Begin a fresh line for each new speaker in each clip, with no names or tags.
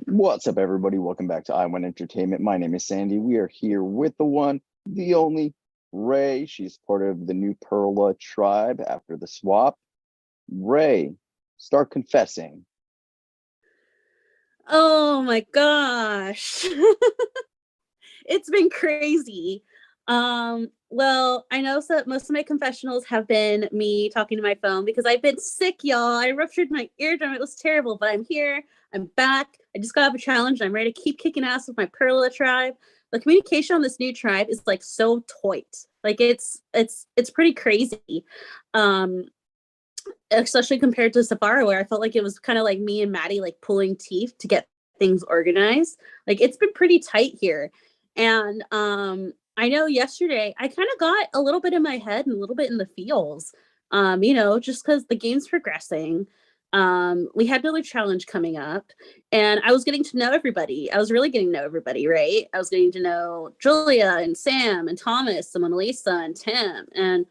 What's up, everybody? Welcome back to I1 Entertainment. My name is Sandy. We are here with the one, the only Rae. She's part of the new Perla tribe after the swap. Rae, start confessing.
Oh my gosh. It's been crazy. Well, I know that most of my confessionals have been me talking to my phone because I've been sick, y'all. I ruptured my eardrum. It was terrible, but I'm here. I'm back. I just got off a challenge and I'm ready to keep kicking ass with my Perla tribe. The communication on this new tribe is like so toit. Like it's pretty crazy. Um, Especially compared to Safari, where I felt like it was kind of like me and Maddie like pulling teeth to get things organized. Like it's been pretty tight here. And I know yesterday I kind of got a little bit in my head and a little bit in the feels. Just because the game's progressing. We had another challenge coming up, and I was getting to know everybody. I was really getting to know everybody, right? I was getting to know Julia and Sam and Thomas and Mona Lisa and Tim. And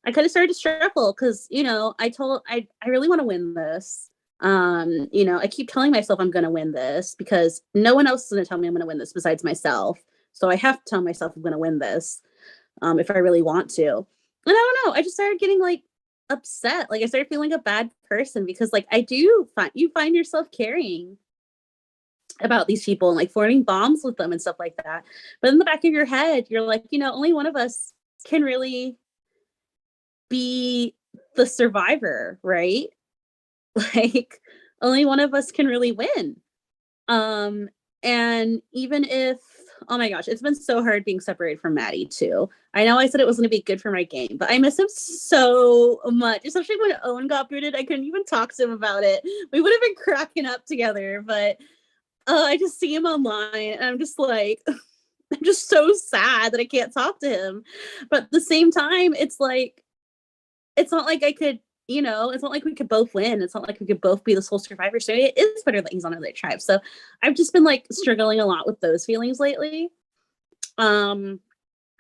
I kind of started to struggle because, I really want to win this. I keep telling myself I'm going to win this because no one else is going to tell me I'm going to win this besides myself. So I have to tell myself I'm going to win this if I really want to. And I don't know. I just started getting like upset. Like I started feeling like a bad person because like I do find yourself caring about these people and like forming bonds with them and stuff like that. But in the back of your head, you're like, only one of us can really be the survivor, right? Like only one of us can really win. Um and even if oh my gosh, it's been so hard being separated from Maddie too. I know I said it was going to be good for my game, but I miss him so much, especially when Owen got booted. I couldn't even talk to him about it. We would have been cracking up together, but I just see him online and I'm just like I'm just so sad that I can't talk to him. But at the same time, it's like it's not like I could, it's not like we could both win. It's not like we could both be the sole survivor. So it is better that he's on another tribe. So I've just been like struggling a lot with those feelings lately. Um,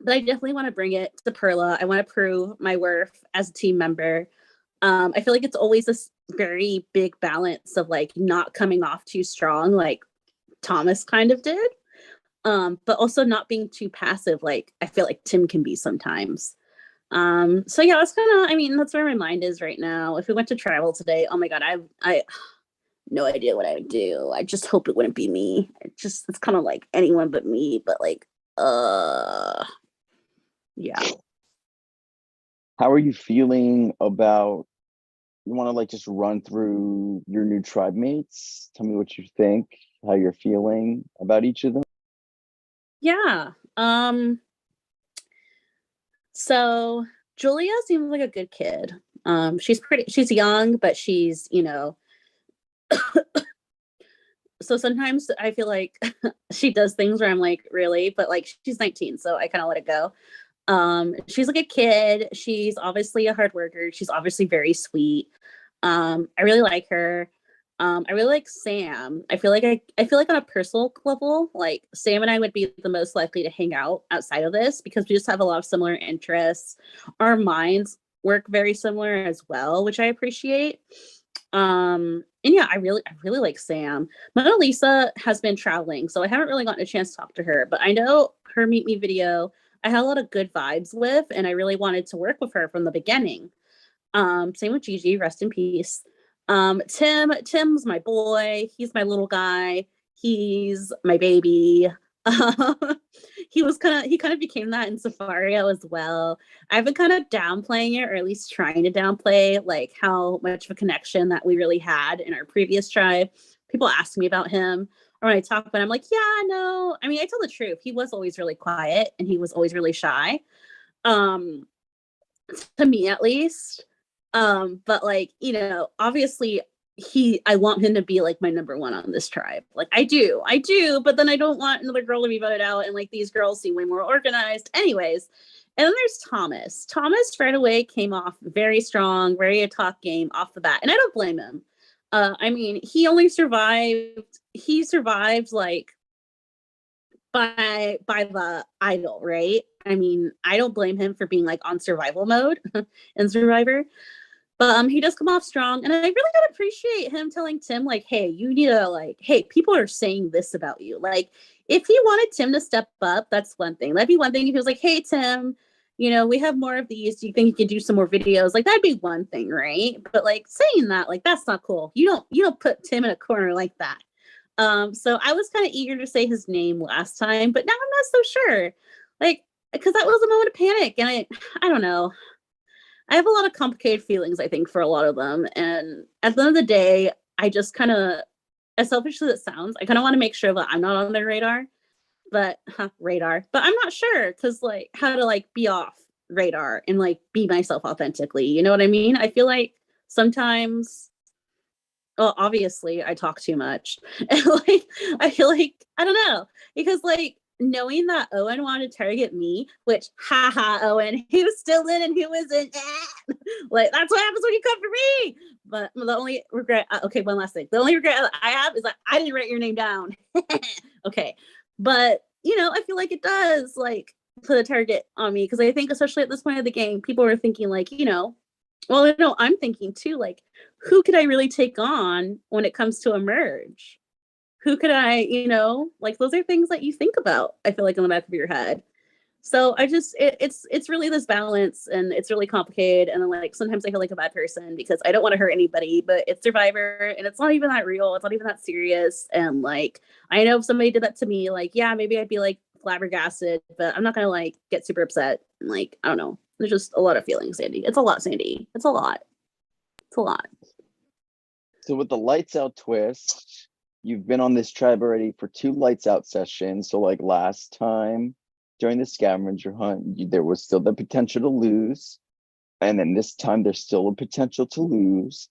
but I definitely want to bring it to Perla. I want to prove my worth as a team member. I feel like it's always this very big balance of like not coming off too strong, like Thomas kind of did. But also not being too passive, like I feel like Tim can be sometimes. So yeah, that's kind of, I mean, that's where my mind is right now. If we went to travel today, oh my God, I no idea what I would do. I just hope it wouldn't be me. It's kind of like anyone but me, but like, yeah.
How are you feeling about, you want to like just run through your new tribe mates? Tell me what you think, how you're feeling about each of them.
Yeah. So Julia seems like a good kid. She's young, but so sometimes I feel like she does things where I'm like, really? But like she's 19, so I kind of let it go. She's like a kid. She's obviously a hard worker. She's obviously very sweet. I really like her. I really like Sam. I feel like on a personal level, like Sam and I would be the most likely to hang out outside of this because we just have a lot of similar interests. Our minds work very similar as well, which I appreciate. And yeah, I really like Sam. Mona Lisa has been traveling, so I haven't really gotten a chance to talk to her, but I know her meet me video I had a lot of good vibes with, and I really wanted to work with her from the beginning. Same with Gigi, rest in peace. Tim's my boy. He's my little guy. He's my baby. He kind of became that in Safario as well. I've been kind of downplaying it, or at least trying to downplay like how much of a connection that we really had in our previous tribe. People ask me about him, or when I talk about him, I'm like, yeah, no. I mean, I tell the truth. He was always really quiet and he was always really shy. Um, to me at least. But like, obviously I want him to be like my number one on this tribe. Like I do, but then I don't want another girl to be voted out, and like these girls seem way more organized. Anyways, and then there's Thomas. Thomas right away came off very strong, very a talk game off the bat, and I don't blame him. I mean, he survived like by the idol, right? I mean, I don't blame him for being like on survival mode in Survivor. But he does come off strong, and I really gotta appreciate him telling Tim, like, hey, you need to, like, hey, people are saying this about you. Like, if he wanted Tim to step up, that's one thing. That'd be one thing if he was like, hey, Tim, we have more of these. Do you think you could do some more videos? Like, that'd be one thing, right? But like saying that, like, that's not cool. You don't put Tim in a corner like that. So I was kind of eager to say his name last time, but now I'm not so sure. Like, because that was a moment of panic, and I don't know. I have a lot of complicated feelings, I think, for a lot of them. And at the end of the day, I just kind of, as selfish as it sounds, I kind of want to make sure that I'm not on their radar, but but I'm not sure because like how to like be off radar and like be myself authentically. You know what I mean? I feel like sometimes, well, obviously I talk too much. And like, I feel like, I don't know, because like, knowing that Owen wanted to target me, which haha, Owen, he was still in and he wasn't. Like, that's what happens when you come for me. But the only regret, okay, one last thing. The only regret I have is that I didn't write your name down. Okay. But, I feel like it does like put a target on me because I think, especially at this point of the game, people are thinking, like, well, I'm thinking too, like, who could I really take on when it comes to a merge? Who could I, like, those are things that you think about, I feel like, in the back of your head. So I just, it's really this balance, and it's really complicated. And then like, sometimes I feel like a bad person because I don't want to hurt anybody, but it's Survivor and it's not even that real. It's not even that serious. And like, I know if somebody did that to me, like, yeah, maybe I'd be like flabbergasted, but I'm not going to like get super upset. And like, I don't know. There's just a lot of feelings, Sandy. It's a lot, Sandy. It's a lot. It's a lot.
So with the lights out twist, you've been on this tribe already for 2 lights out sessions. So like last time during the scavenger hunt, there was still the potential to lose. And then this time there's still a potential to lose.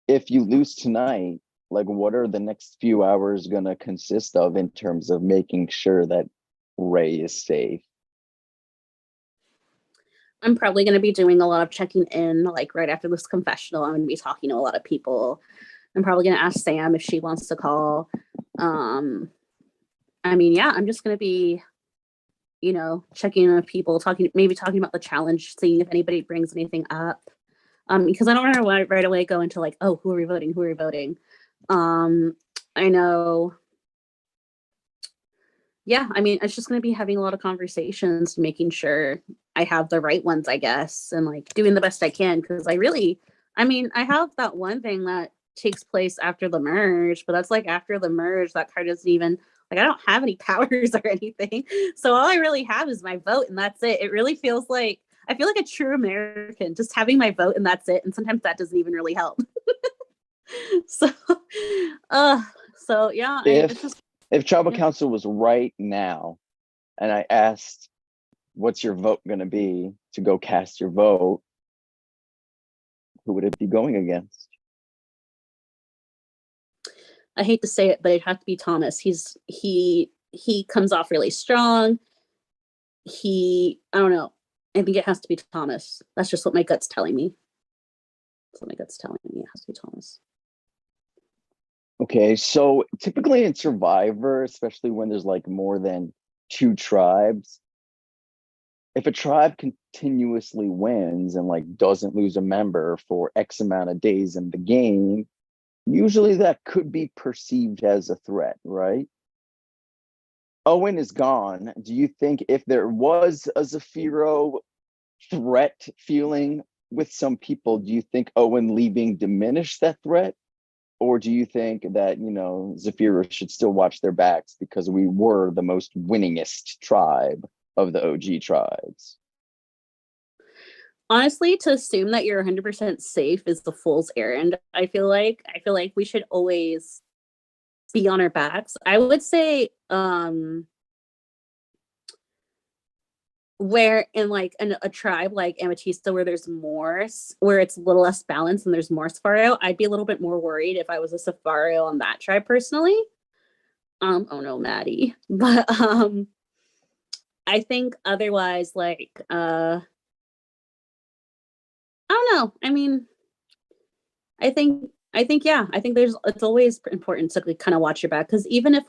If you lose tonight, like, what are the next few hours gonna consist of in terms of making sure that Rae is safe?
I'm probably going to be doing a lot of checking in, like right after this confessional. I'm going to be talking to a lot of people. I'm probably going to ask Sam if she wants to call. I mean, yeah, I'm just going to be, checking in with people, maybe talking about the challenge, seeing if anybody brings anything up. Because I don't want to right away go into like, oh, who are we voting? Who are we voting? I know. Yeah, I mean, it's just going to be having a lot of conversations, making sure I have the right ones, I guess, and like doing the best I can. Because I have that one thing that takes place after the merge, but that's like after the merge, that card doesn't even, like, I don't have any powers or anything. So all I really have is my vote, and that's it. It really feels like, I feel like a true American, just having my vote and that's it. And sometimes that doesn't even really help. So, uh, so yeah, it's just.
If tribal
Yeah.
council was right now, and I asked, what's your vote going to be to go cast your vote, who would it be going against?
I hate to say it, but it'd have to be Thomas. He comes off really strong. I don't know. I think it has to be Thomas. That's just what my gut's telling me. That's what my gut's telling me. It has to be Thomas.
Okay, so typically in Survivor, especially when there's like more than 2 tribes, if a tribe continuously wins and like doesn't lose a member for X amount of days in the game, usually that could be perceived as a threat, right? Owen is gone. Do you think if there was a Zafiro threat feeling with some people, do you think Owen leaving diminished that threat? Or do you think that, Zafiro should still watch their backs because we were the most winningest tribe of the OG tribes?
Honestly, to assume that you're 100% safe is the fool's errand. I feel like we should always be on our backs. I would say where in like a tribe like Ametista, where where it's a little less balanced and there's more Safari, I'd be a little bit more worried if I was a Safari on that tribe personally. Oh no, Maddie. But I think otherwise, like I don't know. I mean, I think yeah, I think it's always important to like, kind of watch your back, because even if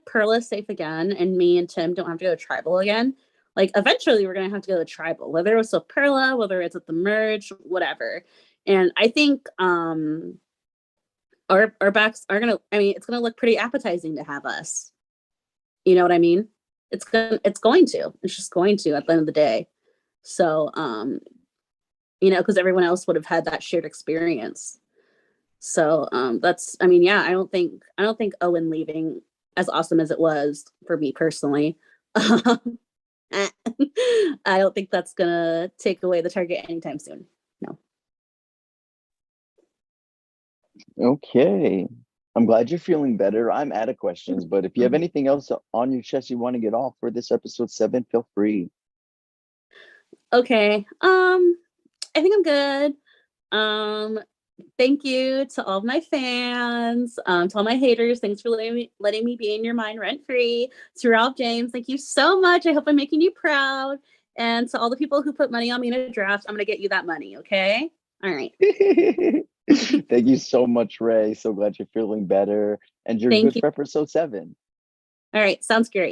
Perla's safe again and me and Tim don't have to go tribal again, like eventually we're gonna have to go to tribal, whether it was with Perla, whether it's at the merge, whatever. And I think our backs are gonna, I mean, it's gonna look pretty appetizing to have us. You know what I mean? It's going to. It's just going to at the end of the day. So you know, because everyone else would have had that shared experience. So that's, I mean, yeah, I don't think Owen leaving, as awesome as it was for me personally, I don't think that's gonna take away the target anytime soon. No.
Okay. I'm glad you're feeling better. I'm out of questions, but if you have anything else on your chest you want to get off for this episode 7, feel free.
Okay. I think I'm good. Thank you to all of my fans, to all my haters. Thanks for letting me be in your mind rent free. To Ralph James, thank you so much. I hope I'm making you proud. And to all the people who put money on me in a draft, I'm gonna get you that money. Okay. All right.
Thank you so much, Rae. So glad you're feeling better and you're
Thank
good
you.
for episode 7.
All right. Sounds great.